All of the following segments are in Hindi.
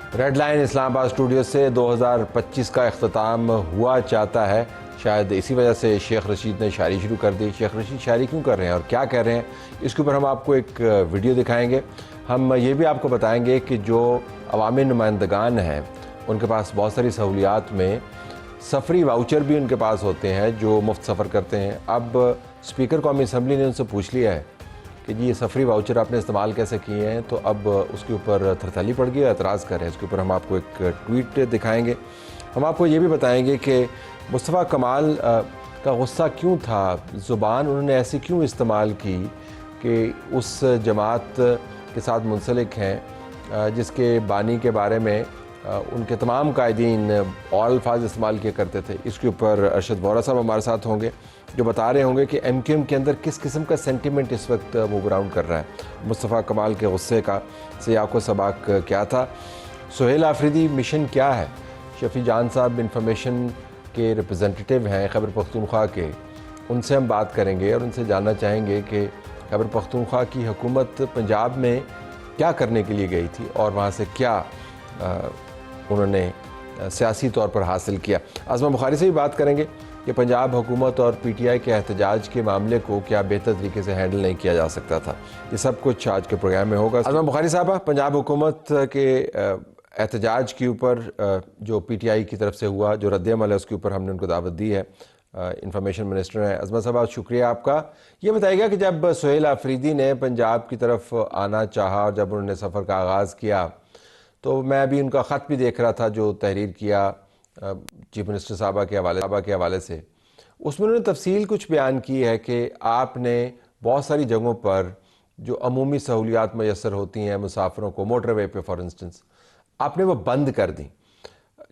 रेड लाइन इस्लामाबाद स्टूडियो से 2025 का अख्ताम हुआ चाहता है। शायद इसी वजह से शेख रशीद ने शायरी शुरू कर दी। शेख रशीद शायरी क्यों कर रहे हैं और क्या कह रहे हैं, इसके ऊपर हम आपको एक वीडियो दिखाएंगे। हम ये भी आपको बताएंगे कि जो अवामी नुमाइंदगान हैं उनके पास बहुत सारी सहूलियात में सफरी वाउचर भी उनके पास होते हैं जो मुफ्त सफ़र करते हैं। अब स्पीकर कौमी असम्बली ने उनसे पूछ लिया है कि जी ये सफरी वाउचर आपने इस्तेमाल कैसे किए हैं, तो अब उसके ऊपर थरथली पड़ गई, एतराज़ कर रहे हैं। इसके ऊपर हम आपको एक ट्वीट दिखाएंगे। हम आपको ये भी बताएंगे कि मुस्तफ़ा कमाल का गुस्सा क्यों था, ज़ुबान उन्होंने ऐसी क्यों इस्तेमाल की कि उस जमात के साथ मुंसलिक हैं जिसके बानी के बारे में उनके तमाम कायदीन और अल्फाज इस्तेमाल किया करते थे। इसके ऊपर अरशद वोरा साहब हमारे साथ होंगे जो बता रहे होंगे कि MQM के अंदर किस किस्म का सेंटिमेंट इस वक्त मूव अराउंड कर रहा है। मुस्तफ़ा कमाल के गुस्से का सियाह को सबाक क्या था, सुहेल आफरीदी मिशन क्या है। शफ़ी जान साहब इंफॉर्मेशन के रिप्रेजेंटेटिव हैं खैबर पख्तूनख्वा के, उनसे हम बात करेंगे और उनसे जानना चाहेंगे कि खैबर पख्तूनख्वा की हुकूमत पंजाब में क्या करने के लिए गई थी और वहाँ से क्या उन्होंने सियासी तौर पर हासिल किया। आज़मा बुखारी से भी बात करेंगे कि पंजाब हुकूमत और PTI के एहतजाज के मामले को क्या बेहतर तरीके से हैंडल नहीं किया जा सकता था। ये सब कुछ आज के प्रोग्राम में होगा। आज़मा बुखारी साहबा, पंजाब हुकूमत के एहतजाज के ऊपर जो PTI की तरफ से हुआ जो रद्द-ए-अमल है उसके ऊपर हमने उनको दावत दी है। इंफॉर्मेशन मिनिस्टर हैं अज़मा साहबा, शुक्रिया आपका। ये बताइएगा कि जब सुहेल आफरीदी ने पंजाब की तरफ आना चाहा और जब उन्होंने सफ़र का आगाज़ किया तो मैं अभी उनका ख़त भी देख रहा था जो तहरीर किया चीफ मिनिस्टर साहबा के हवाले से। उसमें उन्होंने तफसील कुछ बयान की है कि आपने बहुत सारी जगहों पर जो अमूमी सहूलियात मैसर होती हैं मुसाफिरों को, मोटरवे पे फॉर इंस्टेंस, आपने वो बंद कर दी।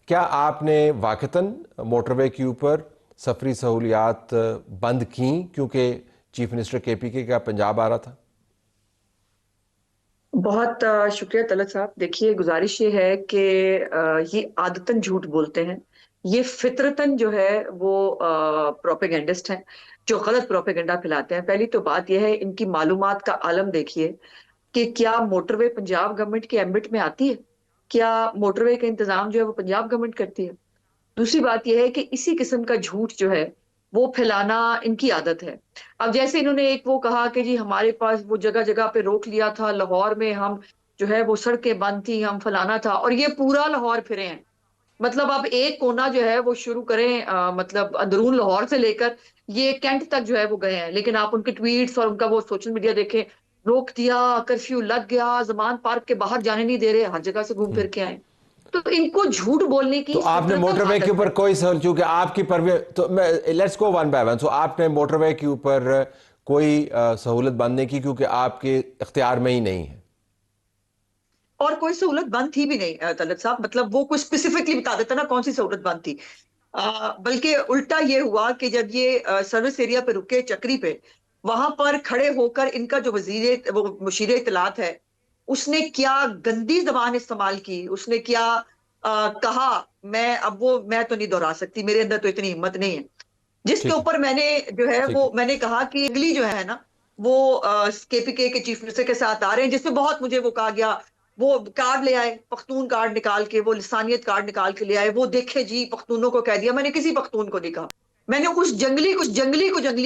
क्या आपने वाक़तन मोटरवे के ऊपर सफरी सहूलियात बंद की क्योंकि चीफ मिनिस्टर KPK का पंजाब आ रहा था? बहुत शुक्रिया तलत साहब। देखिए, गुजारिश ये है कि ये आदतन झूठ बोलते हैं। ये फितरतन जो है वो प्रोपेगेंडिस्ट हैं जो गलत प्रोपेगेंडा फैलाते हैं। पहली तो बात यह है, इनकी मालूमात का आलम देखिए कि क्या मोटरवे पंजाब गवर्नमेंट के एम्बिट में आती है? क्या मोटरवे का इंतजाम जो है वो पंजाब गवर्नमेंट करती है? दूसरी बात यह है कि इसी किस्म का झूठ जो है वो फैलाना इनकी आदत है। अब जैसे इन्होंने एक वो कहा कि जी हमारे पास वो जगह जगह पे रोक लिया था, लाहौर में हम जो है वो सड़कें बंद थी, हम फलाना था, और ये पूरा लाहौर फिरे हैं। मतलब आप एक कोना जो है वो शुरू करें, मतलब अंदरून लाहौर से लेकर ये कैंट तक जो है वो गए हैं, लेकिन आप उनके ट्वीट्स और उनका वो सोशल मीडिया देखें, रोक दिया, कर्फ्यू लग गया, जमान पार्क के बाहर जाने नहीं दे रहे, हर जगह से घूम फिर के आए। तो इनको झूठ बोलने तो की आपने फितरतन मोटरवे के आदत ऊपर है। कोई सहूल, चूंकि आपकी परवे, तो मैं let's go one by one. So आपने मोटरवे के ऊपर कोई सहूलत बंद नहीं की क्योंकि आपके इख्तियार में ही नहीं है? और कोई सहूलत बंद थी भी नहीं तलत साहब। मतलब वो कुछ स्पेसिफिकली बता देता ना कौन सी सहूलत बंद थी। बल्कि उल्टा ये हुआ कि जब ये सर्विस एरिया पे रुके चक्री पे, वहां पर खड़े होकर इनका जो वजीर वो मुशीर इत्तलात है, उसने क्या गंदी जबान इस्तेमाल की, उसने क्या कहा। मैं तो नहीं दोहरा सकती, मेरे अंदर तो इतनी हिम्मत नहीं है। जिसके ठीक है, ऊपर मैंने जो है ठीक वो है। मैंने कहा कि अगली जो है ना वो KPK के चीफ मिनिस्टर के साथ आ रहे हैं, जिसमें बहुत मुझे वो कहा गया, वो कार्ड ले आए, पख्तून कार्ड निकाल के, वो लिसानियत कार्ड निकाल के ले आए, वो देखे जी पख्तूनों को कह दिया। मैंने किसी पख्तून को नहीं कहा, मैंने उस जंगली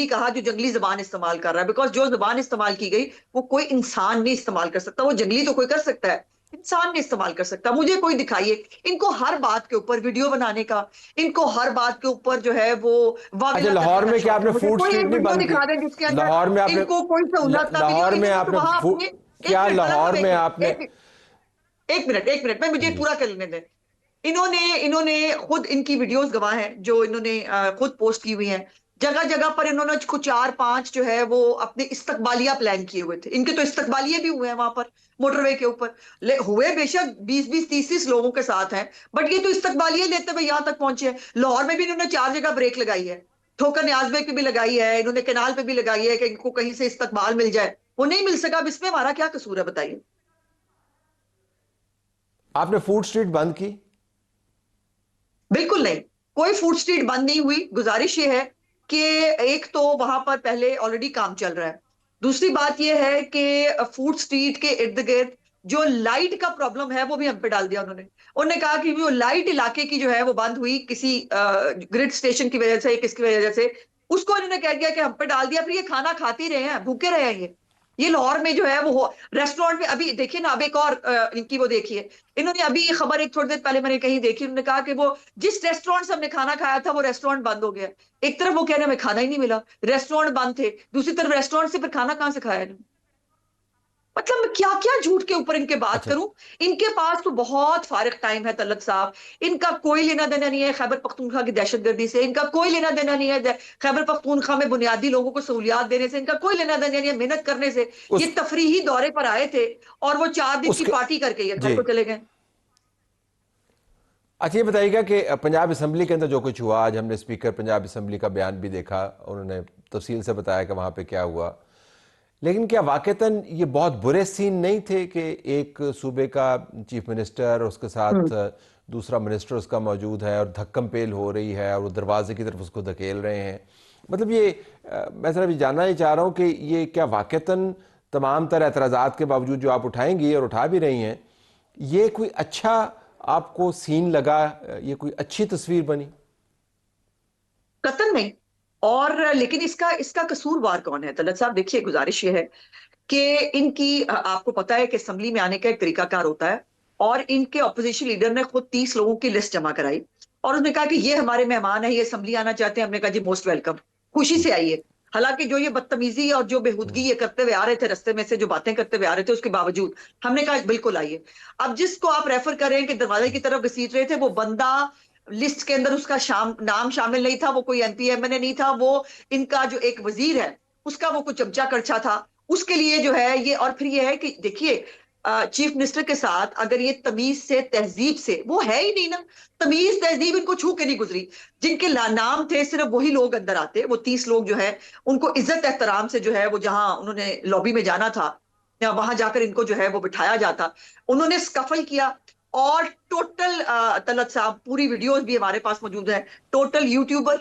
कहा जो जंगली जबान इस्तेमाल कर रहा है। बिकॉज जो जबान इस्तेमाल की गई वो कोई इंसान नहीं इस्तेमाल कर सकता, वो जंगली तो कोई कर सकता है, इंसान नहीं इस्तेमाल कर सकता। मुझे कोई दिखाइए। इनको हर बात के ऊपर वीडियो बनाने का, इनको हर बात के ऊपर जो है वो अच्छा, वागला करने लाहौर का में क्या शौक है। आपने मुझे फूड कोई स्ट्रीट एक नहीं वीडियो बंद की? दिखा दें जिसके अंदर लाहौर में आपने इनको कोई सहूलत ना मिली हो। लाहौर में इन्होंने तो आपने वहां अपने, एक क्या मिनट तलत लाहौर साहब, में एक मिनट, आपने? एक मिनट मैं, मुझे जी। पूरा कर लेने दें। इन्होंने इन्होंने खुद, इनकी वीडियोस गवाह हैं जो इन्होंने खुद पोस्ट की हुई हैं। जगह जगह पर इन्होंने कुछ 4-5 जो है वो अपने इस्तकबालिया प्लान किए हुए थे। इनके तो इस्तकबालिये भी हुए हैं वहां पर मोटरवे के ऊपर। हुए बेशक 20-20 30-30 लोगों के साथ हैं, बट ये तो इस्तकबालिये लेते हुए यहां तक पहुंचे हैं। लाहौर में भी इन्होंने 4 जगह ब्रेक लगाई है, ठोकर न्याज बेग पे भी लगाई है, इन्होंने केनाल पे भी लगाई है कि इनको कहीं से इस्तकबाल मिल जाए। वो नहीं मिल सका। अब इसमें हमारा क्या कसूर है बताइए? आपने फूड स्ट्रीट बंद की? बिल्कुल नहीं, कोई फूड स्ट्रीट बंद नहीं हुई। गुजारिश ये है कि एक तो वहां पर पहले ऑलरेडी काम चल रहा है। दूसरी बात यह है कि फूड स्ट्रीट के इर्द गिर्द जो लाइट का प्रॉब्लम है वो भी हम पे डाल दिया उन्होंने। उन्होंने कहा कि वो लाइट इलाके की जो है वो बंद हुई किसी ग्रिड स्टेशन की वजह से, किसकी वजह से, उसको इन्होंने कह दिया कि हम पे डाल दिया, फिर ये खाना खाते रहे हैं, भूखे रहे हैं ये लाहौर में जो है वो रेस्टोरेंट में। अभी देखिए ना, अब एक और इनकी वो देखिए, इन्होंने अभी ये खबर एक थोड़ी देर पहले मैंने कहीं देखी, उन्होंने कहा कि वो जिस रेस्टोरेंट से हमने खाना खाया था वो रेस्टोरेंट बंद हो गया। एक तरफ वो कह रहे हमें खाना ही नहीं मिला, रेस्टोरेंट बंद थे, दूसरी तरफ रेस्टोरेंट से फिर खाना कहां से खाया इन्होंने? मतलब मैं क्या क्या झूठ के ऊपर इनके बात अच्छा। करूं। इनके पास तो बहुत फारिग टाइम है तलत साहब। इनका कोई लेना देना नहीं है खैबर पख्तूनख्वा की दहशतगर्दी से, इनका कोई लेना देना नहीं है खैबर पख्तूनख्वा में बुनियादी लोगों को सहूलियात देने से, इनका कोई लेना देना नहीं है मेहनत करने से। ये उस तफरीही दौरे पर आए थे और वो 4 दिन की उसके पार्टी करके ये घर जी। को चले गए। अच्छा, ये बताइएगा कि पंजाब असम्बली के अंदर जो कुछ हुआ, आज हमने स्पीकर पंजाब असम्बली का बयान भी देखा, उन्होंने तफसील से बताया कि वहाँ पे क्या हुआ। लेकिन क्या वाकईतन ये बहुत बुरे सीन नहीं थे कि एक सूबे का चीफ मिनिस्टर, उसके साथ दूसरा मिनिस्टर उसका मौजूद है और धक्कम पेल हो रही है और वो दरवाजे की तरफ उसको धकेल रहे हैं? मतलब ये मैं सिर्फ ये जानना ही चाह रहा हूँ कि ये क्या वाकईतन तमाम तरह एतराज़ात के बावजूद जो आप उठाएंगी और उठा भी रही हैं, ये कोई अच्छा आपको सीन लगा, ये कोई अच्छी तस्वीर बनी? कतन नहीं। और लेकिन इसका इसका कसूरवार कौन है तलत साहब? देखिए, गुजारिश ये है कि इनकी आपको पता है कि असेंबली में आने का एक तरीकाकार होता है, और इनके ऑपोजिशन लीडर ने खुद 30 लोगों की लिस्ट जमा कराई और उसने कहा कि ये हमारे मेहमान है, ये असेंबली आना चाहते हैं। हमने कहा जी मोस्ट वेलकम, खुशी से आइए। हालांकि जो ये बदतमीजी और जो बेहूदगी ये करते हुए आ रहे थे रास्ते में से, जो बातें करते हुए आ रहे थे, उसके बावजूद हमने कहा बिल्कुल आइए। अब जिसको आप रेफर कर रहे हैं कि दरवाजे की तरफ घसीट रहे थे, वो बंदा लिस्ट के अंदर उसका नाम शामिल नहीं था, वो कोई एमपी एमएनए नहीं था, वो इनका जो एक वजीर है उसका वो कुछ चमचा करछा था। उसके लिए जो है ये, और फिर ये है कि देखिए चीफ मिनिस्टर के साथ अगर ये तमीज से तहजीब से, वो है ही नहीं ना, तमीज तहजीब इनको छू के नहीं गुजरी। जिनके नाम थे सिर्फ वही लोग अंदर आते, वो 30 लोग जो है उनको इज्जत एहतराम से जो है वो जहां उन्होंने लॉबी में जाना था या वहां जाकर इनको जो है वो बिठाया जाता, उन्होंने स्कफल किया। और टोटल तलत साहब, पूरी वीडियोस भी हमारे पास मौजूद है, टोटल यूट्यूबर,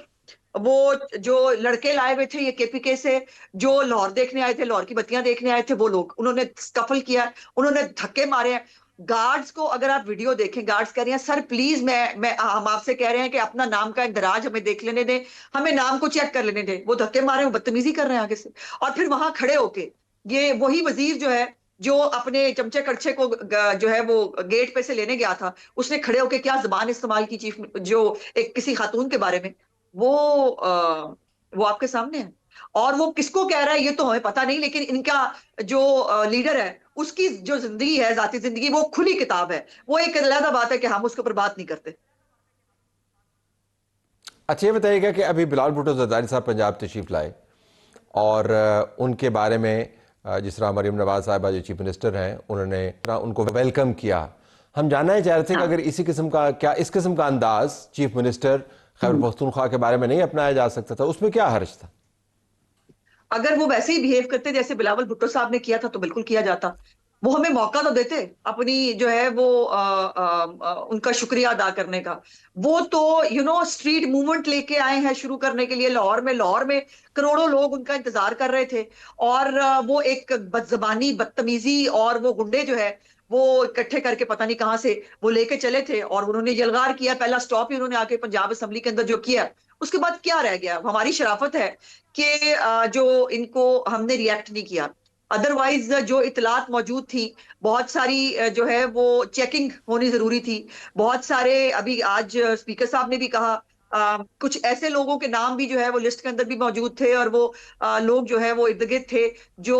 वो जो लड़के लाए हुए थे ये केपीके से, जो लाहौर देखने आए थे, लाहौर की बत्तियां देखने आए थे, वो लोग उन्होंने स्कफल किया, उन्होंने धक्के मारे हैं। गार्ड्स को अगर आप वीडियो देखें, गार्ड्स कह रहे हैं सर प्लीज, मैं हम आपसे कह रहे हैं कि अपना नाम का इंदराज हमें देख लेने दें, हमें नाम को चेक कर लेने दें। वो धक्के मारे, वो बदतमीजी कर रहे हैं आगे से। और फिर वहां खड़े होके ये वही वजीर जो है, जो अपने चमचे कड़छे को जो है वो गेट पे से लेने गया था, उसने खड़े होके क्या जुबान इस्तेमाल की चीफ, जो एक किसी खातून के बारे में, वो वो आपके सामने है। और वो किसको कह रहा है ये तो हमें पता नहीं, लेकिन इनका जो लीडर है उसकी जो जिंदगी है, जाती जिंदगी, वो खुली किताब है। वो एक अलग बात है कि हम उसके ऊपर बात नहीं करते। अच्छा, ये बताइएगा कि अभी बिलावल भुट्टो जरदारी साहब पंजाब तशरीफ लाए और उनके बारे में जिस तरह मरीम नवाज साहबा जो चीफ मिनिस्टर हैं, उन्होंने उनको वेलकम किया। हम जानना ही चाह रहे थे कि हाँ। अगर इसी किस्म का, क्या इस किस्म का अंदाज चीफ मिनिस्टर खैबर पख्तूनख्वा के बारे में नहीं अपनाया जा सकता था? उसमें क्या हर्ज था? अगर वो वैसे ही बिहेव करते जैसे बिलावल भुट्टो साहब ने किया था तो बिल्कुल किया जाता। वो हमें मौका तो देते अपनी जो है वो उनका शुक्रिया अदा करने का। वो तो स्ट्रीट मूवमेंट लेके आए हैं शुरू करने के लिए लाहौर में। लाहौर में करोड़ों लोग उनका इंतजार कर रहे थे, और वो एक बदजबानी, बदतमीजी और वो गुंडे जो है वो इकट्ठे करके पता नहीं कहां से वो लेके चले थे, और उन्होंने यलगार किया। पहला स्टॉप ही उन्होंने आके पंजाब असेंबली के अंदर जो किया, उसके बाद क्या रह गया? हमारी शराफत है कि जो इनको हमने रिएक्ट नहीं किया। अदरवाइज जो इतलात मौजूद थी, बहुत सारी जो है वो चेकिंग होनी जरूरी थी। बहुत सारे, अभी आज स्पीकर साहब ने भी कहा, कुछ ऐसे लोगों के नाम भी जो है वो लिस्ट के अंदर भी मौजूद थे, और वो लोग जो है वो इर्द गिर्द थे जो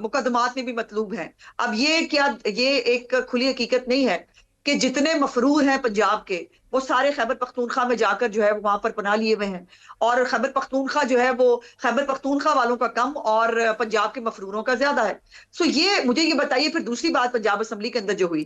मुकदमात में भी मतलूब हैं। अब ये क्या, ये एक खुली हकीकत नहीं है कि जितने मफरूर हैं पंजाब के, वो सारे खैबर पख्तूनख्वा में जाकर जो है वो वहां पर पनाह लिए हुए हैं। और खैबर पख्तूनख्वा जो है वो खैबर पख्तूनख्वा वालों का कम और पंजाब के मफरूरों का ज्यादा है। सो ये मुझे ये बताइए, फिर दूसरी बात पंजाब असेंबली के अंदर जो हुई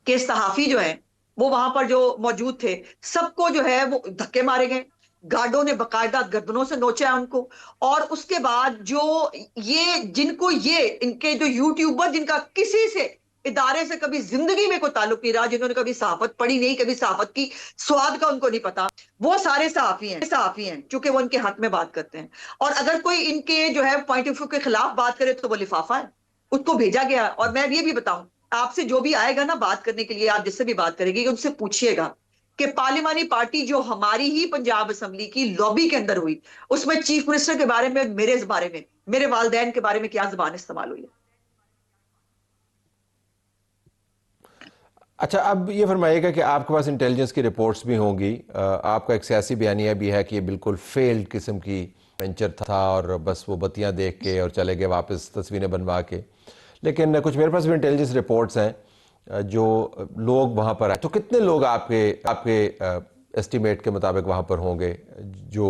कि सहाफी जो है वो वहां पर जो मौजूद थे, सबको जो है वो धक्के मारे गए, गार्डों ने बकायदा गर्दनों से नोचा उनको। और उसके बाद जो ये जिनको ये इनके जो यूट्यूबर, जिनका किसी से इदारे से कभी जिंदगी में कोई ताल्लुक नहीं रहा, जिन्होंने कभी सहाफत पढ़ी नहीं, कभी सहाफत की स्वाद का उनको नहीं पता, वो सारे सहाफी हैं चूंकि वो इनके हक में बात करते हैं। और अगर कोई इनके जो है पॉइंट ऑफ व्यू के खिलाफ बात करे तो वो लिफाफा है। उसको भेजा गया। और मैं ये भी बताऊं, आपसे जो भी आएगा ना बात करने के लिए, आप जिससे भी बात करेंगे, उनसे पूछिएगा कि पार्लिमानी पार्टी जो हमारी ही पंजाब असेंबली की लॉबी के अंदर हुई, उसमें चीफ मिनिस्टर के बारे में, मेरे बारे में, मेरे वालदैन के बारे में क्या जुबान इस्तेमाल हुई है। अच्छा, अब ये फरमाइएगा कि आपके पास इंटेलिजेंस की रिपोर्ट्स भी होंगी, आपका एक सियासी बयानिया भी है कि ये बिल्कुल फेल्ड किस्म की वेंचर था और बस वो बत्तियां देख के और चले गए वापस तस्वीरें बनवा के। लेकिन कुछ मेरे पास भी इंटेलिजेंस रिपोर्ट्स हैं जो लोग वहाँ पर आए, तो कितने लोग आपके आपके एस्टिमेट के मुताबिक वहाँ पर होंगे जो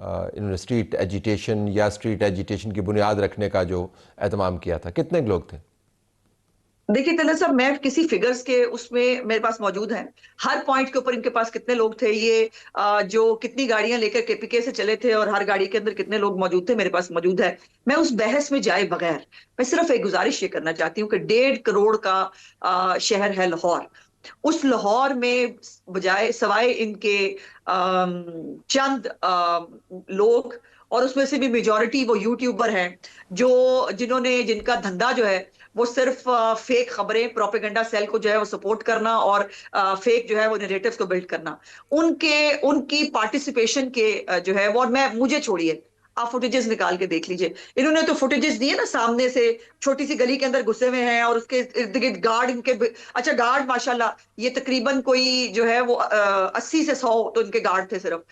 इन्होंने स्ट्रीट एजिटेशन या स्ट्रीट एजिटेशन की बुनियाद रखने का जो एहतमाम किया था? कितने लोग थे? देखिए तलत साहब, मैं किसी फिगर्स के उसमें मेरे पास मौजूद हैं, हर पॉइंट के ऊपर इनके पास कितने लोग थे, ये जो कितनी गाड़ियां लेकर केपीके से चले थे और हर गाड़ी के अंदर कितने लोग मौजूद थे, मेरे पास मौजूद है। मैं उस बहस में जाए बगैर मैं सिर्फ एक गुजारिश ये करना चाहती हूँ कि 1.5 करोड़ का शहर है लाहौर। उस लाहौर में बजाय सवाए इनके चंद लोग, और उसमें से भी मेजॉरिटी वो यूट्यूबर हैं जो जिन्होंने जिनका धंधा जो है वो सिर्फ फेक खबरें, प्रोपेगेंडा सेल को जो है वो सपोर्ट करना और फेक जो है वो नैरेटिव्स को बिल्ड करना, उनके उनकी पार्टिसिपेशन के जो है वो, और मैं मुझे छोड़िए, आप फुटेजेस निकाल के देख लीजिए। इन्होंने तो फुटेजेस दिए ना सामने से, छोटी सी गली के अंदर घुसे हुए हैं और उसके इर्द गिर्द गार्ड इनके, अच्छा गार्ड माशाल्लाह ये तकरीबन कोई जो है वो 80 से 100 तो इनके गार्ड थे सिर्फ।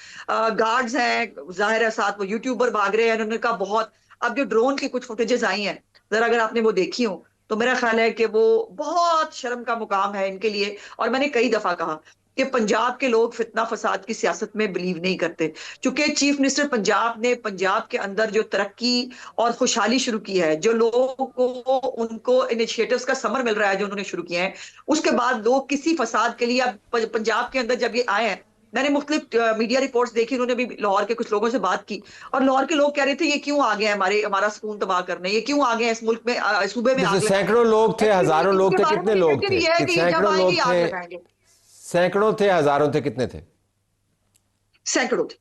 गार्ड्स हैं, जाहिर है साथ वो यूट्यूबर भाग रहे हैं, इन्होंने कहा बहुत। अब जो ड्रोन की कुछ फुटेजेस आई हैं, जरा अगर आपने वो देखी हो तो मेरा ख्याल है कि वो बहुत शर्म का मुकाम है इनके लिए। और मैंने कई दफा कहा कि पंजाब के लोग फितना फसाद की सियासत में बिलीव नहीं करते, क्योंकि चीफ मिनिस्टर पंजाब ने पंजाब के अंदर जो तरक्की और खुशहाली शुरू की है, जो लोगों को उनको इनिशिएटिव्स का समर मिल रहा है जो उन्होंने शुरू किए हैं, उसके बाद लोग किसी फसाद के लिए अब पंजाब के अंदर जब ये आए हैं, मैंने मुख्तलिफ मीडिया रिपोर्ट्स देखी, उन्होंने भी लाहौर के कुछ लोगों से बात की, और लाहौर के लोग कह रहे थे ये क्यों आ गए हमारा सुकून तबाह करने, ये क्यों आ गए इस मुल्क में, सूबे में जैसे आग लगाने। सैकड़ों लोग थे, एक्चुअली हजारों लोग इनके थे, बारे कितने में लोग नेगेटिव थे? ये है कि कि ये जब सैकड़ों आएंगे लोग आग थे? लगाएंगे। सैकड़ों थे, हजारों थे, कितने थे? सैकड़ों थे।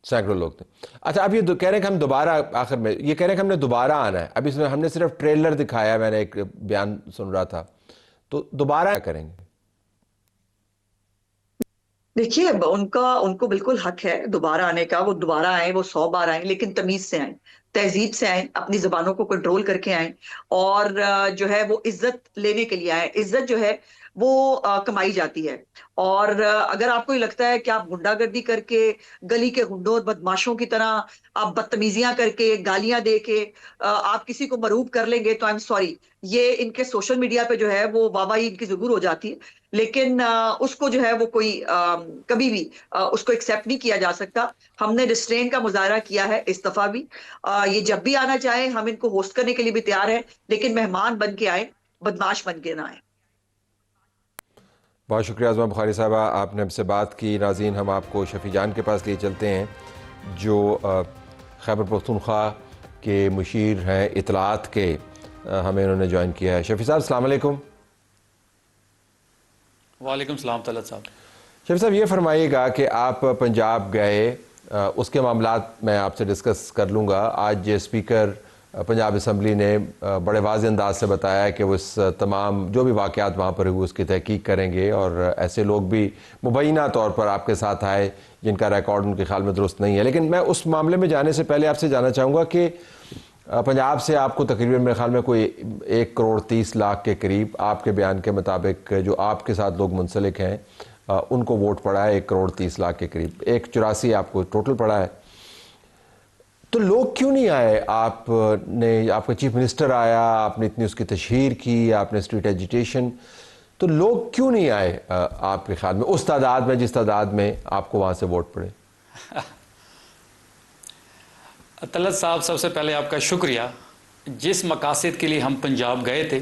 सैकड़ों लोग थे। अच्छा, अब ये कह रहे हैं कि हम दोबारा, आखिर में ये कह रहे हैं कि हमने दोबारा आना है। अब इसमें हमने सिर्फ ट्रेलर दिखाया, मैंने एक बयान सुन रहा था, तो दोबारा क्या करेंगे? देखिए उनका उनको बिल्कुल हक है दोबारा आने का, वो दोबारा आए, वो 100 बार आए, लेकिन तमीज से आए, तहजीब से आए, अपनी जुबानों को कंट्रोल करके आए, और जो है वो इज्जत लेने के लिए आए। इज्जत जो है वो कमाई जाती है। और अगर आपको ये लगता है कि आप गुंडागर्दी करके, गली के गुंडों और बदमाशों की तरह आप बदतमीजियां करके, गालियां दे के आप किसी को मरूब कर लेंगे, तो आई एम सॉरी, ये इनके सोशल मीडिया पे जो है वो वाहवाही इनकी जरूर हो जाती है, लेकिन उसको जो है वो कोई कभी भी उसको एक्सेप्ट नहीं किया जा सकता। हमने रिस्ट्रेन का मुजाहरा किया है इस दफा भी। ये जब भी आना चाहे हम इनको होस्ट करने के लिए भी तैयार हैं, लेकिन मेहमान बन के आए, बदमाश बन के ना आए। बहुत शुक्रिया आज़मा बुखारी साहबा, आपने हमसे बात की। नाज़रीन, हम आपको शफ़ी जान के पास लिए चलते हैं जो खैबर पख्तूनख्वा के मुशीर हैं इतलात के। हमें उन्होंने ज्वाइन किया है। शफ़ी साहब, अस्सलाम वालेकुम। वालेकुम सलाम तलत साहब। शफ़ी साहब, ये फरमाइएगा कि आप पंजाब गए, उसके मामलात मैं आपसे डिस्कस कर लूँगा। आज स्पीकर पंजाब असम्बली ने बड़े वाज़े अंदाज से बताया कि वो इस तमाम जो भी वाक़यात वहाँ पर हुए उसकी तहकीक करेंगे, और ऐसे लोग भी मुबैना तौर पर आपके साथ आए जिनका रिकॉर्ड उनके ख्याल में दुरुस्त नहीं है। लेकिन मैं उस मामले में जाने से पहले आपसे जानना चाहूँगा कि पंजाब से आपको तकरीबन मेरे ख्याल में कोई 1,30,00,000 के करीब, आपके बयान के मुताबिक जो आपके साथ लोग मुंसलिक हैं उनको वोट पड़ा है 1,30,00,000 के करीब। 1,84 आपको टोटल पड़ा है। तो लोग क्यों नहीं आए? आपने, आपका चीफ मिनिस्टर आया, आपने इतनी उसकी तशहीर की, आपने स्ट्रीट एजिटेशन, तो लोग क्यों नहीं आए आपके ख्याल में उस तादाद में जिस तादाद में आपको वहाँ से वोट पड़े? तलत साहब, सबसे पहले आपका शुक्रिया। जिस मकासद के लिए हम पंजाब गए थे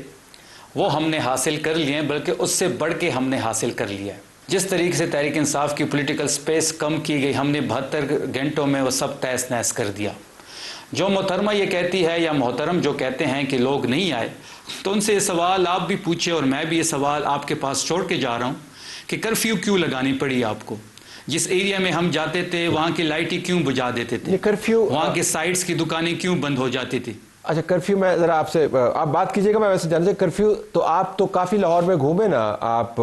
वो हमने हासिल कर लिए हैं, बल्कि उससे बढ़ के हमने हासिल कर लिया है। जिस तरीके से तहरीक इंसाफ की पॉलिटिकल स्पेस कम की गई, हमने 72 घंटों में वो सब तहस नहस कर दिया। जो मोहतरमा ये कहती है या मोहतरम जो कहते हैं कि लोग नहीं आए, तो उनसे ये सवाल आप भी पूछे और मैं भी ये सवाल आपके पास छोड़ के जा रहा हूँ कि कर्फ्यू क्यों लगानी पड़ी आपको? जिस एरिया में हम जाते थे वहाँ की लाइटें क्यों बुझा देते थे? कर्फ्यू, वहाँ के साइट्स की दुकानें क्यों बंद हो जाती थी? अच्छा, कर्फ्यू में ज़रा आपसे आप बात कीजिएगा, मैं वैसे जानना चाहिए कर्फ्यू तो आप तो काफ़ी लाहौर में घूमे ना, आप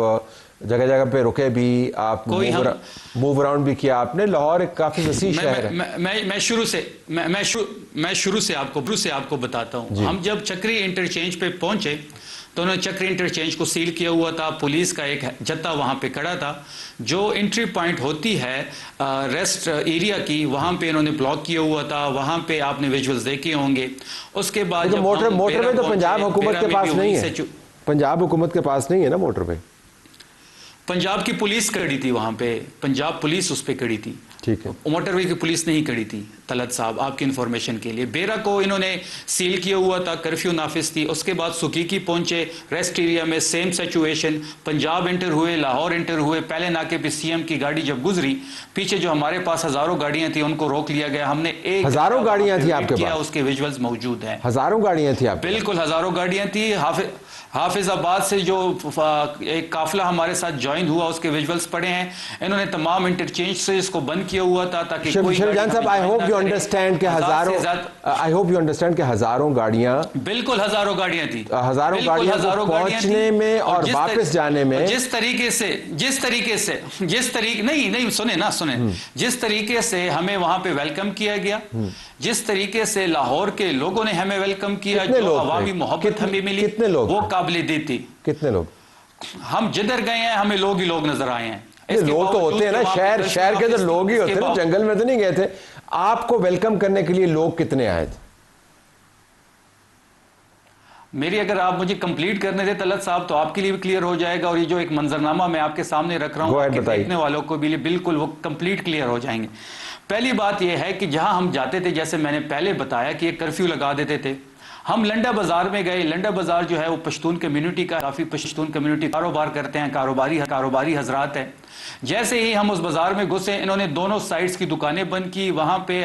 जगह जगह पे रुके भी, आप मूव अराउंड भी किया आपने। लाहौर एक काफ़ी वसी शहर है। मैं शुरू से आपको बताता हूँ। हम जब चक्री इंटरचेंज पे पहुंचे तो उन्होंने चक्री इंटरचेंज को सील किया हुआ था, पुलिस का एक जत्था वहां पे खड़ा था। जो एंट्री पॉइंट होती है रेस्ट एरिया की, वहां पे इन्होंने ब्लॉक किया हुआ था। वहां पे आपने विजुअल्स देखे होंगे। उसके बाद तो मोटरवे तो पंजाब हुकूमत के पास नहीं है, पंजाब हुकूमत के पास नहीं है ना मोटरवे। पंजाब की पुलिस खड़ी थी वहां पे, पंजाब पुलिस उस पे खड़ी थी, ठीक है। मोटरवे की पुलिस नहीं खड़ी थी। तलत साहब, आपकी इंफॉर्मेशन के लिए, बेरा को इन्होंने सील किया हुआ था, कर्फ्यू नाफिज थी। उसके बाद सुकीकी पहुंचे, रेस्ट एरिया में सेम सिचुएशन। पंजाब एंटर हुए, लाहौर एंटर हुए। पहले नाके पे सीएम की गाड़ी जब गुजरी, पीछे जो हमारे पास हजारों गाड़ियां थी उनको रोक लिया गया। हमने एक हजारों गाड़ियां थी आपके पास? उसके विजुअल्स मौजूद हैं। हजारों गाड़ियां थी आप? बिल्कुल हजारों गाड़ियां थी। हाफिजाबाद से जो एक काफिला हमारे साथ ज्वाइन हुआ, उसके विजुअल्स पड़े हैं। इन्होंने तमाम इंटरचेंज से इसको बंद किया हुआ था ताकि कोई साहब, आई होप यू अंडरस्टैंड कि हजारों गाड़ियां, बिल्कुल हजारों गाड़ियां थी, हजारों गाड़ियां पहुंचने में और वापस जाने में जिस तरीके नहीं सुने जिस तरीके से हमें वहां पे वेलकम किया गया, जिस तरीके से लाहौर के लोगों ने हमें वेलकम किया, जो अवामी मोहब्बत हमें मिली, कितने लोग, वो काबिल थी। कितने लोग? हम जिधर गए हैं हमें लोग ही लोग नजर आए हैं। लोग तो होते हैं ना, शहर के अंदर लोग ही होते हैं ना, जंगल में तो नहीं गए थे। आपको वेलकम करने के लिए लोग कितने आए थे? मेरी अगर आप मुझे कंप्लीट करने थे तलत साहब, तो आपके लिए भी क्लियर हो जाएगा। और ये जो एक मंजरनामा मैं आपके सामने रख रहा हूँ, देखने वालों को भी बिल्कुल वो कंप्लीट क्लियर हो जाएंगे। पहली बात यह है कि जहां हम जाते थे, जैसे मैंने पहले बताया कि एक कर्फ्यू लगा देते थे। हम लंडा बाजार में गए। लंडा बाजार जो है वो पश्तून कम्युनिटी का, काफी पश्तून कम्युनिटी कारोबार करते हैं, कारोबारी हजरात हैं। जैसे ही हम उस बाजार में घुसे, इन्होंने दोनों साइड्स की दुकानें बंद की। वहां पे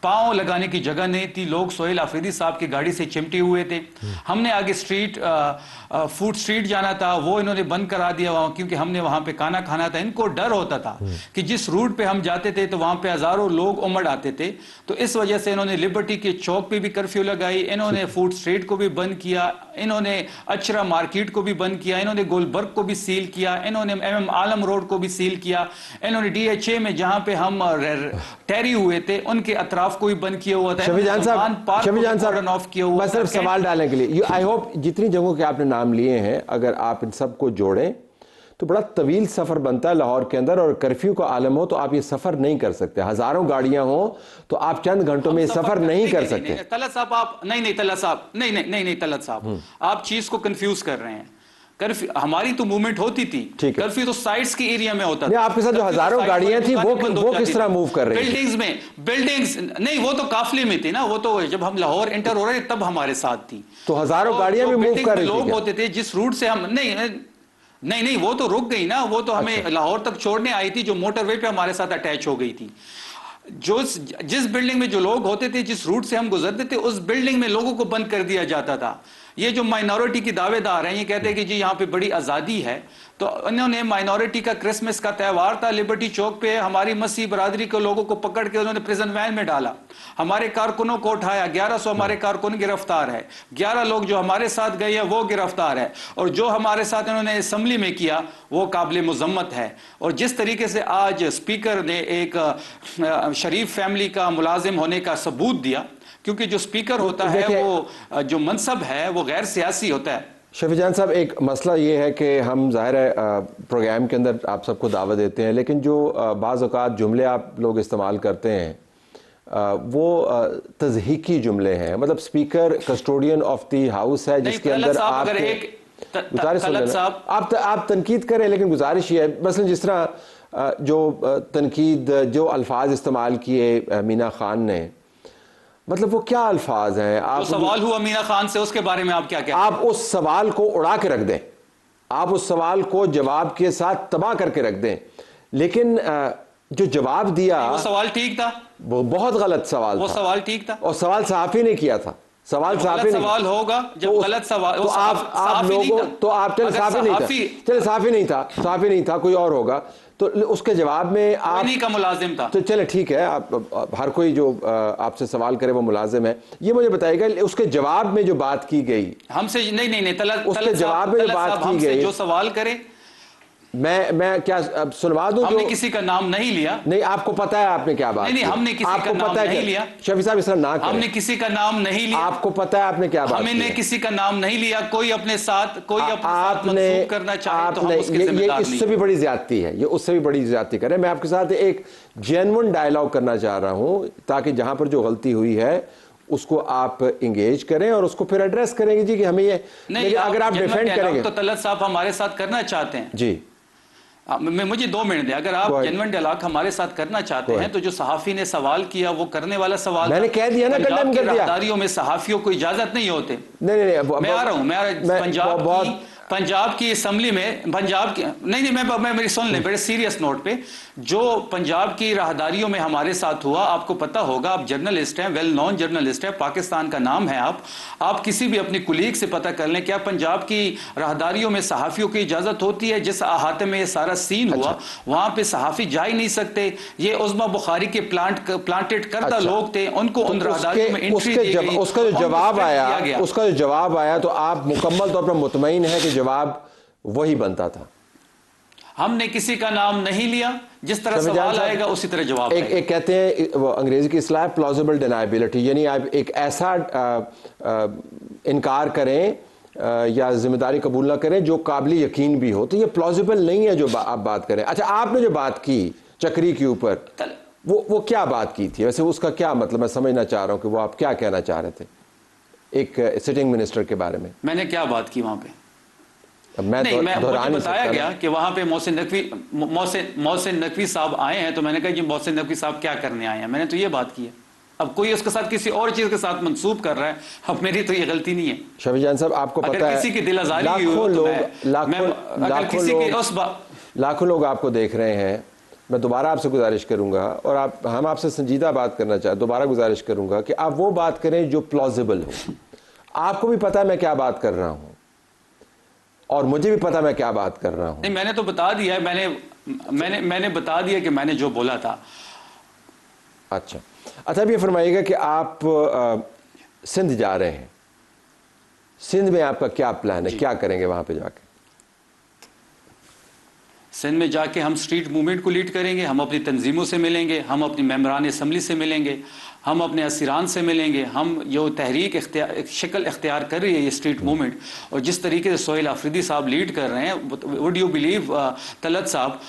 पांव लगाने की जगह नहीं थी। लोग सोहेल आफरीदी साहब की गाड़ी से चिमटे हुए थे। हमने आगे फूड स्ट्रीट जाना था, वो इन्होंने बंद करा दिया वहां, क्योंकि हमने वहां पे खाना खाना था। इनको डर होता था कि जिस रूट पे हम जाते थे तो वहां पे हजारों लोग उमड़ आते थे। तो इस वजह से इन्होंने लिबर्टी के चौक पे भी कर्फ्यू लगाई, इन्होंने फूड स्ट्रीट को भी बंद किया, इन्होंने अचरा मार्केट को भी बंद किया, इन्होंने गोलबर्ग को भी सील किया, इन्होंने एमएम आलम रोड को भी सील किया, इन्होंने डीएचए में जहां पे हम ठहरी हुए थे उनके अतराफ को भी बंद किया हुआ था। शफीजान साहब, ऑफ किया हुआ, मैं सिर्फ सवाल डालने के लिए, आई होप जितनी जगहों के आपने नाम लिए हैं, अगर आप इन सबको जोड़ें तो बड़ा तवील सफर बनता है लाहौर के अंदर। और कर्फ्यू का आलम हो तो आप ये सफर नहीं कर सकते। हजारों गाड़ियां हो तो आप चंद घंटों में सफर नहीं कर सकते। तलत साहब, आप नहीं तलत साहब, नहीं तलत साहब, आप चीज को कंफ्यूज कर रहे हैं। कर्फ्यू हमारी तो मूवमेंट होती थी, कर्फ्यू तो साइड्स की एरिया में होता था। आपके साथ जो हजारों गाड़ियां थी वो किस तरह मूव कर रही थी? बिल्डिंग्स नहीं, वो तो काफिले में थी ना, वो तो जब हम लाहौर एंटर हो रहे तब हमारे साथ थी। तो हजारों गाड़ियां भी मूव कर रही थी। लोग होते थे जिस रूट से हम नहीं वो तो रुक गई ना, वो तो हमें लाहौर तक छोड़ने आई थी, जो मोटरवे पे हमारे साथ अटैच हो गई थी। जिस बिल्डिंग में जो लोग होते थे, जिस रूट से हम गुजरते थे, उस बिल्डिंग में लोगों को बंद कर दिया जाता था। ये जो माइनॉरिटी की दावेदार हैं, ये कहते हैं कि जी यहाँ पे बड़ी आज़ादी है, तो इन्होंने माइनॉरिटी का क्रिसमस का त्यौहार था, लिबर्टी चौक पे हमारी मसीह बरादरी के लोगों को पकड़ के उन्होंने प्रिजन वैन में डाला, हमारे कारकुनों को उठाया। 1100 हमारे कारकुन गिरफ्तार है, 11 लोग जो हमारे साथ गए हैं वो गिरफ्तार है, और जो हमारे साथ इन्होंने असम्बली में किया वो काबिल मुजम्मत है। और जिस तरीके से आज स्पीकर ने एक शरीफ फैमिली का मुलाजिम होने का सबूत दिया, क्योंकि जो स्पीकर होता है वो जो मनसब है वो गैर सियासी होता है। शफीजान साहब, एक मसला ये है कि हम ज़ाहिर है प्रोग्राम के अंदर आप सबको दावत देते हैं, लेकिन जो बाज़ औक़ात जुमले आप लोग इस्तेमाल करते हैं वो तज़हीकी जुमले हैं। मतलब speaker custodian of the house है, जिसके अंदर आप तनकीद करें, लेकिन गुजारिश ये है, मसलन जिस तरह जो तनकीद, जो अल्फाज इस्तेमाल किए मीना खान ने, मतलब वो क्या अल्फाज हैं? आप सवाल हुआ मीना खान से, उसके बारे में आप क्या कहते हैं? आप उस सवाल को उड़ा के रख दें, आप उस सवाल को जवाब के साथ तबाह करके रख दें, लेकिन जो जवाब दिया वो सवाल ठीक था, वो बहुत गलत सवाल था। वो सवाल ठीक था, और सवाल सहाफी ने किया था। सवाल जब साफ गलत ही नहीं। सवाल होगा, जब गलत सवाल, तो आप लोगों, तो आप चले साफ ही नहीं था, चले साफ ही नहीं था, साफ ही नहीं था, कोई और होगा तो उसके जवाब में आप नहीं का मुलाजिम था। तो चले ठीक है, आप हर कोई जो आपसे सवाल करे वो मुलाजिम है। ये मुझे बताइएगा उसके जवाब में जो बात की गई हमसे, नहीं, उसके जवाब में जो बात की गई, जो सवाल करे, मैं क्या अब सुनवा दूं? हमने जो किसी का नाम नहीं लिया। नहीं, आपको पता है आपने क्या बात नहीं, की? हमने किसी का नाम नहीं लिया। शफी साहब इस तरह ना करें। हमने किसी का नाम नहीं लिया। आपको पता है आपने क्या बात की? हमने किसी का नाम नहीं लिया। कोई अपने साथ आपने मंसूब करना चाहे तो हम उसके ये जिम्मेदार नहीं। इससे भी बड़ी ज्यादती है, ये उससे भी बड़ी ज्यादती करे। मैं आपके साथ एक जेन्युइन डायलॉग करना चाह रहा हूं ताकि जहां पर जो गलती हुई है उसको आप इंगेज करें और उसको फिर एड्रेस करेंगे जी कि हमें ये नहीं, अगर आप डिफेंड करेंगे तो तलत साहब हमारे साथ करना चाहते हैं जी। मुझे 2 मिनट दें। अगर आप जेन्युइन डायलॉग हमारे साथ करना चाहते हैं तो जो सहाफी ने सवाल किया वो करने वाला सवाल मैंने कह दिया ना, पंजाब कंडेम की कर दिया। राहदारियों में सहाफियों को इजाजत नहीं होते। नहीं, मैं आ रहा हूं। पंजाब की असम्बली में पंजाब की नहीं, मैं मेरी सुन लें बड़े सीरियस नोट पे। जो पंजाब की राहदारियों में हमारे साथ हुआ, आपको पता होगा, आप जर्नलिस्ट हैं, वेल नोन जर्नलिस्ट है, पाकिस्तान का नाम है आप किसी भी अपनी कुलीग से पता कर लें, क्या पंजाब की राहदारियों में सहाफियों की इजाजत होती है? जिस अहाते में ये सारा सीन हुआ वहां पे सहाफी जा ही नहीं सकते। ये उस्मा बुखारी के प्लांटेड करदा लोग थे, उनको उन राहदारियों में एंट्री दी गई। उसका जो जवाब आया तो आप मुकम्मल तौर पर मुतमईन है कि जवाब वही बनता था? हमने किसी का नाम नहीं लिया, जिस तरह सवाल आएगा उसी तरह जवाब आएगा। एक कहते हैं वो अंग्रेजी की इस्लाह प्लॉजिबल डिनाइबिलिटी, यानी आप एक ऐसा इनकार करें या जिम्मेदारी कबूल ना करें जो काबिल यकीन भी हो। तो ये प्लॉजिबल नहीं है जो आप बात करें। अच्छा, आपने जो बात की चक्री के ऊपर, वो क्या बात की थी वैसे? उसका क्या मतलब, मैं समझना चाह रहा हूं कि वो आप क्या कहना चाह रहे थे एक सिटिंग मिनिस्टर के बारे में? मैंने क्या बात की वहां पे? मुझे बताया गया कि वहां पे मोहसिन नकवी साहब आए हैं, तो मैंने कहा जी मोहसिन नकवी साहब क्या करने आए हैं? मैंने तो ये बात की है। अब कोई उसके साथ किसी और चीज के साथ मंसूब कर रहा है, अब मेरी तो ये गलती नहीं है। शफी जान साहब, आपको पता है किसी की दिल आजारी लाखों लोग आपको देख रहे हैं। मैं दोबारा आपसे गुजारिश करूंगा और हम आपसे संजीदा बात करना चाहते, दोबारा गुजारिश करूंगा कि आप वो बात करें जो प्लॉजिबल हो। आपको भी पता है मैं क्या बात कर रहा हूं और मुझे भी पता मैं क्या बात कर रहा हूं। नहीं, मैंने तो बता दिया है, मैंने बता दिया कि मैंने जो बोला था। अच्छा, अब ये फरमाइएगा कि आप सिंध जा रहे हैं, सिंध में आपका क्या प्लान है, क्या करेंगे वहां पे जाके? सिंध में जाके हम स्ट्रीट मूवमेंट को लीड करेंगे, हम अपनी तंजीमों से मिलेंगे, हम अपनी मेंबरान असम्बली से मिलेंगे, हम अपने असीरान से मिलेंगे। हम जो तहरीक शक्ल इख्तियार कर रही है ये स्ट्रीट मूवमेंट, और जिस तरीके से सोहेल आफरीदी साहब लीड कर रहे हैं, वुड यू बिलीव तलत साहब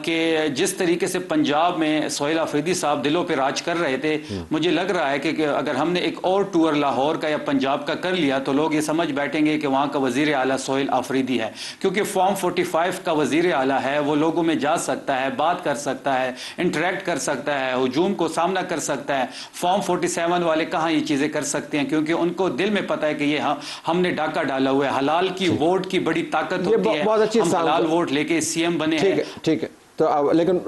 कि जिस तरीके से पंजाब में सोहेल आफरीदी साहब दिलों पे राज कर रहे थे, मुझे लग रहा है कि अगर हमने एक और टूर लाहौर का या पंजाब का कर लिया तो लोग ये समझ बैठेंगे कि वहाँ का वज़ीर आला सोहेल आफरीदी है, क्योंकि फॉर्म 45 का वज़ीर आला है। वो लोगों में जा सकता है, बात कर सकता है, इंटरेक्ट कर सकता है, हुजूम को सामना कर सकता है। फॉर्म 47 वाले कहाँ ये चीजें कर सकते हैं, क्योंकि उनको दिल में पता है कि ये हमने डाका डाला हुआ है। हलाल की वोट की बड़ी ताकत होती है, हम हलाल वोट लेके सीएम बने हैं। ठीक है। तो अब लेकिन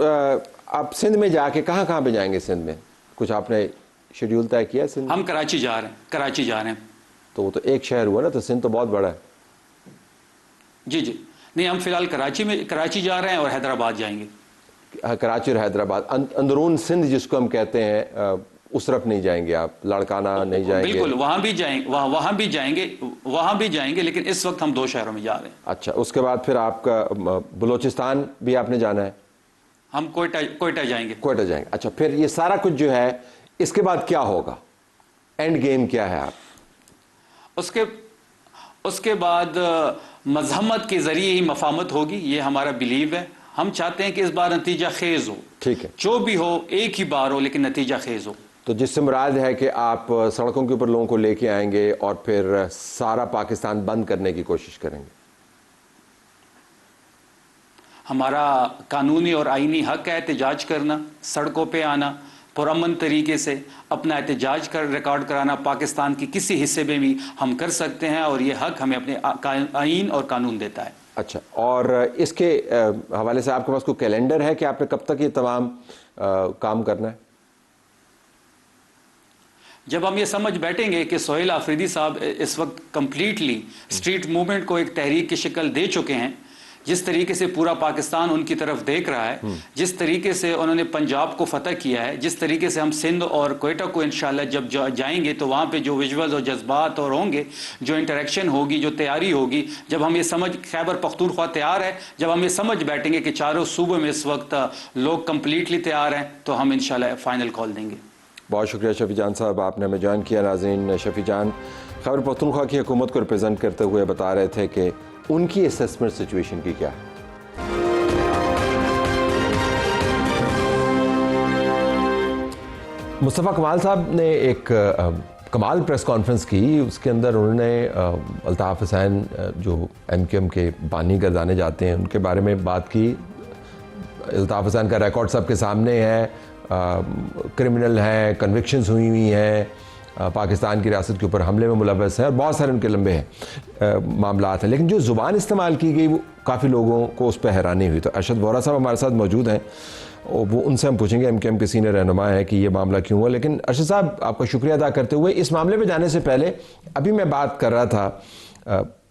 आप सिंध में जाके कहाँ पे जाएंगे? सिंध में कुछ आपने शेड्यूल तय किया? सिंध हम कराची जा रहे हैं। तो वो तो एक शहर हुआ ना, तो सिंध तो बहुत बड़ा है। जी नहीं, हम फिलहाल कराची जा रहे हैं और हैदराबाद जाएंगे। कराची और हैदराबाद, अंदरून सिंध जिसको हम कहते हैं, उस तरफ नहीं जाएंगे आप? लड़काना नहीं जाएंगे? बिल्कुल, वहां भी जाएंगे, लेकिन इस वक्त हम 2 शहरों में जा रहे हैं। अच्छा, उसके बाद फिर आपका बलोचिस्तान भी आपने जाना है? हम कोयटा जाएंगे। अच्छा, फिर ये सारा कुछ जो है, इसके बाद क्या होगा? एंड गेम क्या है आप? उसके बाद मजहमत के जरिए ही मफामत होगी, ये हमारा बिलीव है। हम चाहते हैं कि इस बार नतीजा खेज हो। ठीक है, जो भी हो एक ही बार हो, लेकिन नतीजा खेज हो। तो जिससे मुराद है कि आप सड़कों के ऊपर लोगों को लेके आएंगे और फिर सारा पाकिस्तान बंद करने की कोशिश करेंगे। हमारा कानूनी और आईनी हक है एहतजाज करना, सड़कों पे आना, पुरअमन तरीके से अपना एहतजाज रिकॉर्ड कराना। पाकिस्तान की किसी हिस्से में भी हम कर सकते हैं और ये हक हमें अपने आईन और कानून देता है। अच्छा, और इसके हवाले से आपके पास कोई कैलेंडर है कि आपने कब तक ये तमाम काम करना है? जब हम ये समझ बैठेंगे कि सोहेल आफरीदी साहब इस वक्त कंप्लीटली स्ट्रीट मूवमेंट को एक तहरीक की शक्ल दे चुके हैं, जिस तरीके से पूरा पाकिस्तान उनकी तरफ देख रहा है, जिस तरीके से उन्होंने पंजाब को फतह किया है, जिस तरीके से हम सिंध और क्वेटा को इंशाल्लाह जब जाएंगे तो वहाँ पे जो विजुअल्स और जज्बात और होंगे, जो इंटरेक्शन होगी, जो तैयारी होगी, जब हम ये समझ, खैबर पख्तूनख्वा तैयार है, जब हम ये समझ बैठेंगे कि चारों सूबों में इस वक्त लोग कंप्लीटली तैयार हैं, तो हम इंशाल्लाह फाइनल कॉल देंगे। बहुत शुक्रिया शफी जान साहब, आपने हमें ज्वाइन किया। नाज़रीन, शफी जान खैबर पख्तूनख्वा की हुकूमत को रिप्रेजेंट करते हुए बता रहे थे कि उनकी असेसमेंट सिचुएशन की क्या है। मुस्तफ़ा कमाल साहब ने एक कमाल प्रेस कॉन्फ्रेंस की, उसके अंदर उन्होंने अल्ताफ़ हुसैन जो MQM के बानी गर्दाने जाते हैं उनके बारे में बात की। अल्ताफ़ हुसैन का रिकॉर्ड सबके सामने है, क्रिमिनल हैं, कन्विक्शंस हुई हैं, पाकिस्तान की रियासत के ऊपर हमले में मुलव्वस हैं और बहुत सारे उनके लंबे हैं मामलात हैं, लेकिन जो ज़ुबान इस्तेमाल की गई वो काफ़ी लोगों को उस पर हैरानी हुई। तो अरशद वोहरा साहब हमारे साथ मौजूद हैं और वो उनसे हम पूछेंगे, MQM के सीनियर रहनुमा है, कि ये मामला क्यों हुआ। लेकिन अरशद साहब, आपका शुक्रिया अदा करते हुए इस मामले में जाने से पहले अभी मैं बात कर रहा था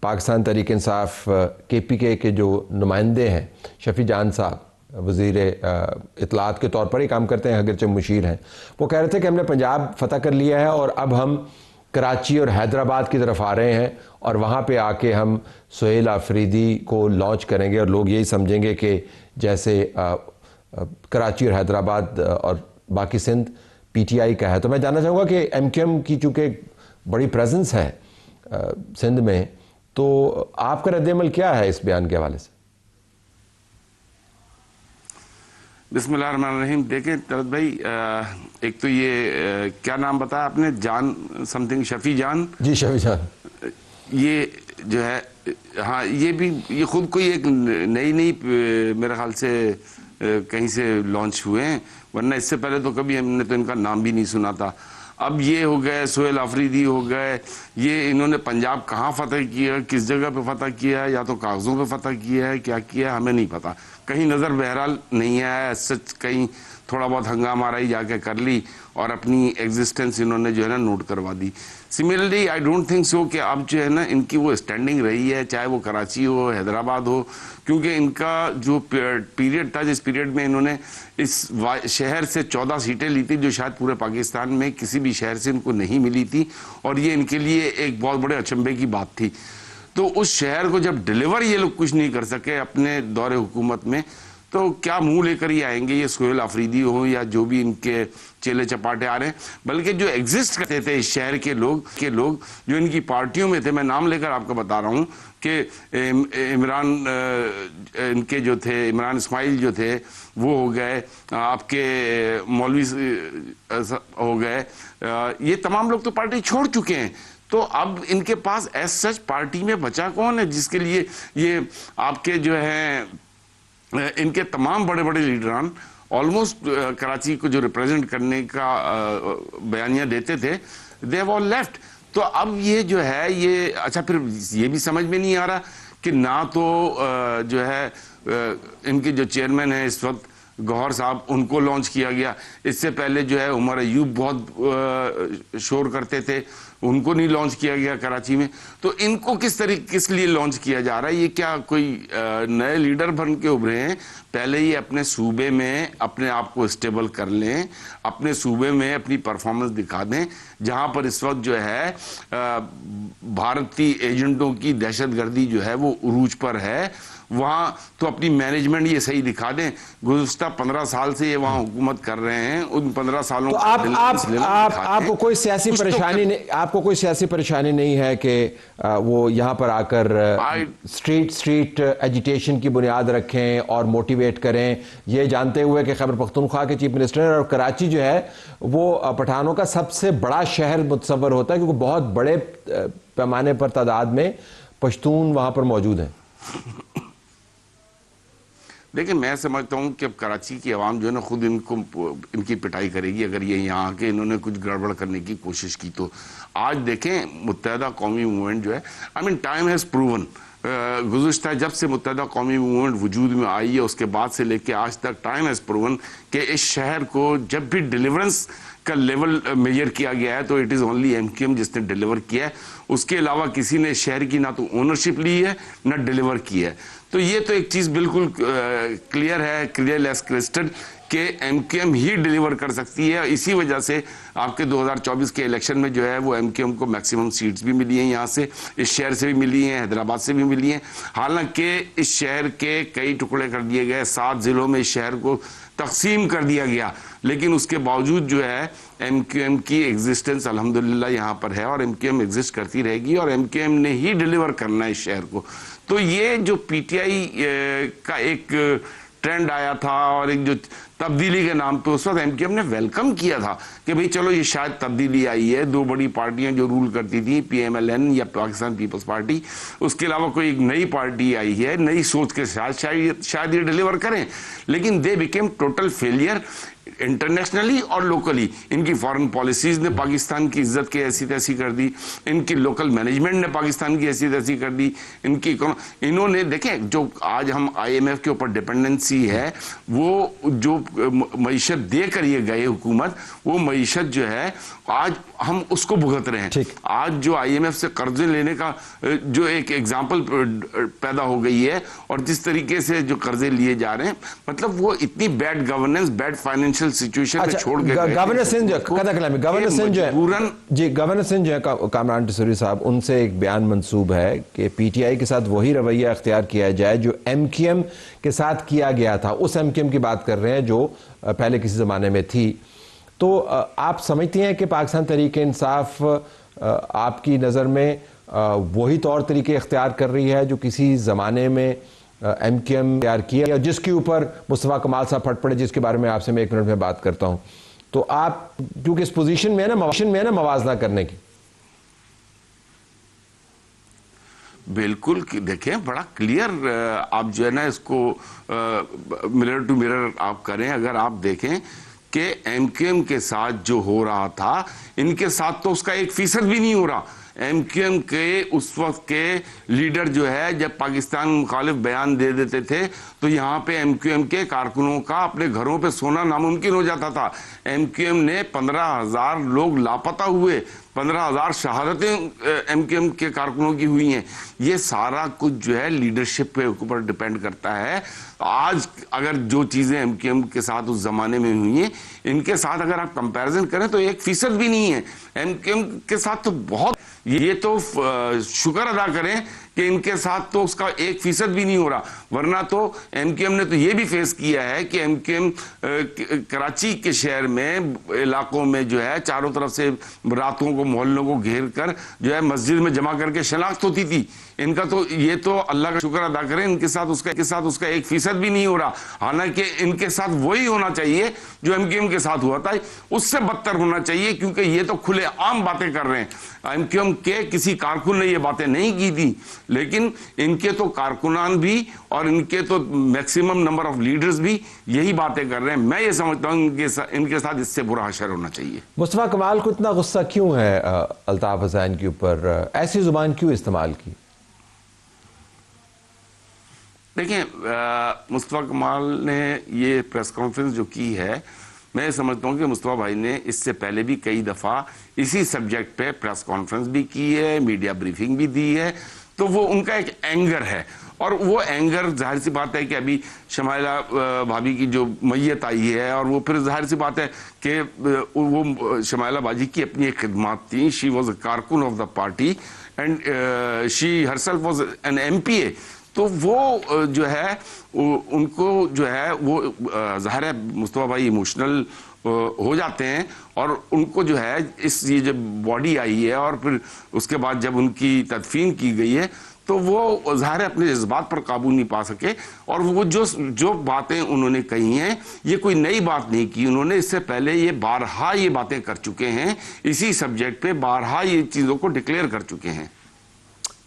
पाकिस्तान तहरीक इंसाफ KPK के जो नुमाइंदे हैं, शफी जान साहब वज़ीर इत्तलात के तौर पर ही काम करते हैं, अगरचे मुशीर हैं, वो कह रहे थे कि हमने पंजाब फतह कर लिया है और अब हम कराची और हैदराबाद की तरफ आ रहे हैं और वहाँ पे आके हम सोहेल आफरीदी को लॉन्च करेंगे और लोग यही समझेंगे कि जैसे कराची और हैदराबाद और बाकी सिंध PTI का है। तो मैं जानना चाहूँगा कि MQM की चूँकि बड़ी प्रेजेंस है सिंध में, तो आपका रद्द-ए-अमल क्या है इस बयान के हवाले से? बिस्मिल्लाहिर्रहमानिर्रहीम। देखें तलत भाई, एक तो ये क्या नाम बताया आपने, जान समथिंग, शफी जान? जी, शफी जान। ये जो है, हाँ, ये खुद कोई एक नई मेरे ख्याल से कहीं से लॉन्च हुए हैं, वरना इससे पहले तो कभी हमने तो इनका नाम भी नहीं सुना था। अब ये हो गए, सोहेल आफरीदी हो गए, ये इन्होंने पंजाब कहाँ फतह किया, किस जगह पे फतह किया है, या तो कागज़ों पे फतह किया है, क्या किया है हमें नहीं पता, कहीं नज़र बहरहाल नहीं आया। सच कहीं थोड़ा बहुत हंगामा रही जाके कर ली और अपनी एग्जिस्टेंस इन्होंने जो है ना नोट करवा दी। Similarly I don't think so कि अब जो है ना इनकी वो स्टैंडिंग रही है, चाहे वो कराची हो, हैदराबाद हो, क्योंकि इनका जो पीरियड था, जिस पीरियड में इन्होंने इस शहर से 14 सीटें ली थी, जो शायद पूरे पाकिस्तान में किसी भी शहर से इनको नहीं मिली थी, और ये इनके लिए एक बहुत बड़े अचंभे की बात थी। तो उस शहर को जब डिलीवर ये लोग कुछ नहीं कर सके अपने दौरे हुकूमत में, तो क्या मुंह लेकर ही आएंगे ये सोहेल आफरीदी हो या जो भी इनके चेले चपाटे आ रहे हैं। बल्कि जो एग्जिस्ट करते थे इस शहर के लोग जो इनकी पार्टियों में थे, मैं नाम लेकर आपको बता रहा हूँ कि इमरान, इनके जो थे इमरान इस्माइल जो थे वो हो गए, आपके मौलवी हो गए, ये तमाम लोग तो पार्टी छोड़ चुके हैं। तो अब इनके पास एज सच पार्टी में बचा कौन है जिसके लिए ये आपके जो है इनके तमाम बड़े बड़े लीडरान ऑलमोस्ट कराची को जो रिप्रेजेंट करने का बयानियां देते थे, दे हैव ऑल लेफ्ट। तो अब ये जो है ये अच्छा, फिर ये भी समझ में नहीं आ रहा कि ना तो जो है इनके जो चेयरमैन हैं इस वक्त गौहर साहब, उनको लॉन्च किया गया। इससे पहले जो है उमर अयूब बहुत शोर करते थे, उनको नहीं लॉन्च किया गया कराची में। तो इनको किस लिए लॉन्च किया जा रहा है? ये क्या कोई नए लीडर बन के उभरे हैं? पहले ही अपने सूबे में अपने आप को स्टेबल कर लें, अपने सूबे में अपनी परफॉर्मेंस दिखा दें। जहां पर इस वक्त जो है भारतीय एजेंटों की दहशतगर्दी जो है वो उरूज पर है, वहां तो अपनी मैनेजमेंट ये सही दिखा दें। गुज़िश्ता 15 साल से ये वहां हुकूमत कर रहे हैं, उन 15 सालों तो आपको कोई सियासी परेशानी नहीं, आपको कोई सियासी परेशानी नहीं है कि वो यहाँ पर आकर स्ट्रीट एजिटेशन की बुनियाद रखें और मोटिवेट करें, ये जानते हुए कि खैबर पख्तूनख्वा के चीफ मिनिस्टर हैं और कराची जो है वो पठानों का सबसे बड़ा शहर मुतसव्वर होता है, क्योंकि बहुत बड़े पैमाने पर तादाद में पश्तून वहाँ पर मौजूद हैं। देखिए, मैं समझता हूँ कि अब कराची की आवाम जो है ना खुद इनकी पिटाई करेगी अगर ये यहाँ आके इन्होंने कुछ गड़बड़ करने की कोशिश की तो। आज देखें मुत्तहदा कौमी मूवमेंट जो है, I mean time has proven गुज़िश्ता जब से मुत्तहदा कौमी मूवमेंट वजूद में आई है उसके बाद से लेके आज तक टाइम हैज़ प्रूवन कि इस शहर को जब भी डिलीवरेंस का लेवल मेजर किया गया है तो इट इज़ ओनली एमक्यूएम जिसने डिलीवर किया है। उसके अलावा किसी ने शहर की ना तो ओनरशिप ली है ना डिलीवर की है। तो ये तो एक चीज़ बिल्कुल क्लियर है, क्लियर एज क्रिस्टल, कि एमक्यूएम ही डिलीवर कर सकती है। इसी वजह से आपके 2024 के इलेक्शन में जो है वो एमक्यूएम को मैक्सिमम सीट्स भी मिली हैं, यहाँ से इस शहर से भी मिली हैं, हैदराबाद से भी मिली हैं। हालांकि इस शहर के कई टुकड़े कर दिए गए, 7 ज़िलों में इस शहर को तकसीम कर दिया गया, लेकिन उसके बावजूद जो है एमक्यूएम की एग्जिस्टेंस अल्हम्दुलिल्लाह यहाँ पर है और एमक्यूएम एग्जिस्ट करती रहेगी और एमक्यूएम ने ही डिलीवर करना है इस शहर को। तो ये जो पीटीआई का एक ट्रेंड आया था और एक जो तब्दीली के नाम पे उस वक्त एमक्यूएम ने वेलकम किया था कि भाई चलो ये शायद तब्दीली आई है, 2 बड़ी पार्टियां जो रूल करती थी, पीएमएलएन या पाकिस्तान पीपल्स पार्टी, उसके अलावा कोई एक नई पार्टी आई है नई सोच के साथ, शायद ये डिलीवर करें, लेकिन they became total failure internationally और लोकली। इनकी फॉरेन पॉलिसीज ने पाकिस्तान की इज्जत की ऐसी तैसी कर दी, इनकी लोकल मैनेजमेंट ने पाकिस्तान की ऐसी तैसी कर दी, इन्होंने देखें जो आज हम आईएमएफ के ऊपर डिपेंडेंसी है, वो जो मईशत दे कर ये गए हुकूमत, वो मईशत जो है आज हम उसको भुगत रहे हैं। आज जो आईएमएफ से कर्जे लेने का जो एक एग्जाम्पल पैदा हो गई है और जिस तरीके से जो कर्जे लिए जा रहे हैं, मतलब वो इतनी bad governance, bad financial situation में छोड़ के गवर्नर सिंह जो है कामरान टिसरी साहब, उनसे एक बयान मंसूब है कि पीटीआई के साथ वही रवैया अख्तियार किया जाए जो एमक्यूएम के साथ किया गया था। उस एमक्यूएम की बात कर रहे हैं जो पहले किसी ज़माने में थी। तो आप समझती हैं कि पाकिस्तान तहरीक इंसाफ आपकी नज़र में वही तौर तरीके इख्तियार कर रही है जो किसी ज़माने में एमक्यूएम तैयार किया, जिसके ऊपर मुस्तफ़ा कमाल साहब फट पड़े, जिसके बारे में आपसे मैं 1 मिनट में बात करता हूं। तो आप क्योंकि इस पोजीशन में है ना मवाजना करने की। बिल्कुल देखें, बड़ा क्लियर आप जो है ना इसको मिरर टू मिरर आप करें। अगर आप देखें कि एमक्यूएम के साथ जो हो रहा था, इनके साथ तो उसका 1% भी नहीं हो रहा। एमक्यूएम के उस वक्त के लीडर जो है जब पाकिस्तान मुखालिफ बयान दे देते थे तो यहाँ पे एमक्यूएम के कारकुनों का अपने घरों पे सोना नामुमकिन हो जाता था। एमक्यूएम ने 15,000 लोग लापता हुए, 15,000 शहादतें एमक्यूएम के कारकुनों की हुई हैं। ये सारा कुछ जो है लीडरशिप के ऊपर डिपेंड करता है। आज अगर जो चीज़ें एमक्यूएम के साथ उस ज़माने में हुई हैं, इनके साथ अगर आप कंपैरिजन करें तो 1% भी नहीं है। एमक्यूएम के साथ तो बहुत, ये तो शुक्र अदा करें कि इनके साथ तो उसका 1% भी नहीं हो रहा, वरना तो एमक्यूएम ने तो ये भी फेस किया है कि एमक्यूएम कराची के शहर में इलाकों में जो है चारों तरफ से रातों को, मोहल्लों को घेर कर जो है मस्जिद में जमा करके शनाख्त होती थी। इनका तो ये तो अल्लाह का शुक्र अदा करें, इनके साथ उसका 1% भी नहीं हो रहा। हालांकि इनके साथ वही होना चाहिए जो एमक्यूएम के साथ हुआ था, उससे बदतर होना चाहिए, क्योंकि ये तो खुले आम बातें कर रहे हैं। एमक्यूएम के किसी कारकुन ने ये बातें नहीं की थी, लेकिन इनके तो कारकुनान भी और इनके तो मैक्सिमम नंबर ऑफ लीडर्स भी यही बातें कर रहे हैं। मैं ये समझता हूँ इनके साथ इससे बुरा हशर होना चाहिए। मुस्तफ़ा कमाल को इतना गुस्सा क्यों है अल्ताफ हुसैन के ऊपर? ऐसी जुबान क्यों इस्तेमाल की? देखिए, मुस्तफ़ा कमाल ने ये प्रेस कॉन्फ्रेंस जो की है, मैं समझता हूँ कि मुस्तफ़ा भाई ने इससे पहले भी कई दफ़ा इसी सब्जेक्ट पे प्रेस कॉन्फ्रेंस भी की है, मीडिया ब्रीफिंग भी दी है। तो वो उनका एक एंगर है और वो एंगर जाहिर सी बात है कि अभी शमाइला भाभी की जो मैयत आई है और वो फिर जाहिर सी बात है कि वो शमाइला बाजी की अपनी एक खिदमात थी। शी वॉज अ कारकुन of the party and she herself was an MPA। तो वो जो है उनको जो है वो ज़ाहिर है मुस्तफ़ा भाई इमोशनल हो जाते हैं और उनको जो है ये जब बॉडी आई है और फिर उसके बाद जब उनकी तदफीन की गई है तो वो ज़ाहिर है अपने जज्बात पर काबू नहीं पा सके और वो जो बातें उन्होंने कही हैं ये कोई नई बात नहीं की। उन्होंने इससे पहले ये बारहा ये बातें कर चुके हैं, इसी सब्जेक्ट पे बारहा ये चीज़ों को डिक्लेयर कर चुके हैं।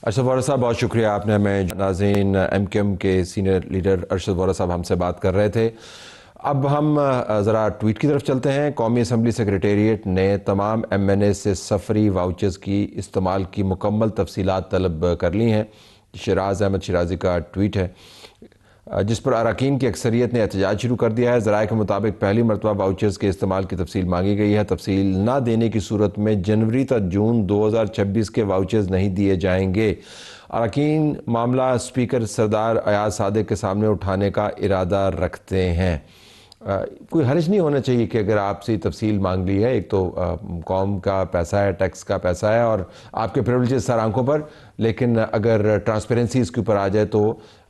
अरशद वोरा साहब, बहुत शुक्रिया आपने हमें। नाज़रीन, एमक्यूएम के सीनियर लीडर अरशद वोरा साहब हमसे बात कर रहे थे। अब हम ज़रा ट्वीट की तरफ चलते हैं। कौमी असम्बली सेक्रेटेरिएट ने तमाम MNA से सफरी वाउचर्स की इस्तेमाल की मुकम्मल तफसीलात तलब कर ली हैं शराज अहमद शिराजी का ट्वीट है, जिस पर अरकान की अक्सरियत ने एहतजाज शुरू कर दिया है। ज़राए के मुताबिक पहली मरतबा वाउचर्स के इस्तेमाल की तफसील मांगी गई है। तफसील ना देने की सूरत में जनवरी तक जून 2026 के वाउचर्स नहीं दिए जाएंगे। अरकान मामला स्पीकर सरदार अयाज सादिक के सामने उठाने का इरादा रखते हैं। कोई हर्ज नहीं होना चाहिए कि अगर आपसे तफसील मांग ली है, एक तो कौम का पैसा है, टैक्स का पैसा है और आपके प्रिविलेजेस सर आंखों पर, लेकिन अगर ट्रांसपेरेंसी इसके ऊपर आ जाए तो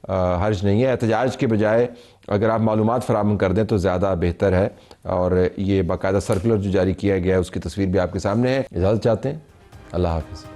हर्ज नहीं है। एहतजाज के बजाय अगर आप मालूमात फराहम कर दें तो ज़्यादा बेहतर है। और ये बाकायदा सर्कुलर जो जारी किया गया है उसकी तस्वीर भी आपके सामने है। इजाज़त चाहते हैं, अल्लाह हाफ़िज़।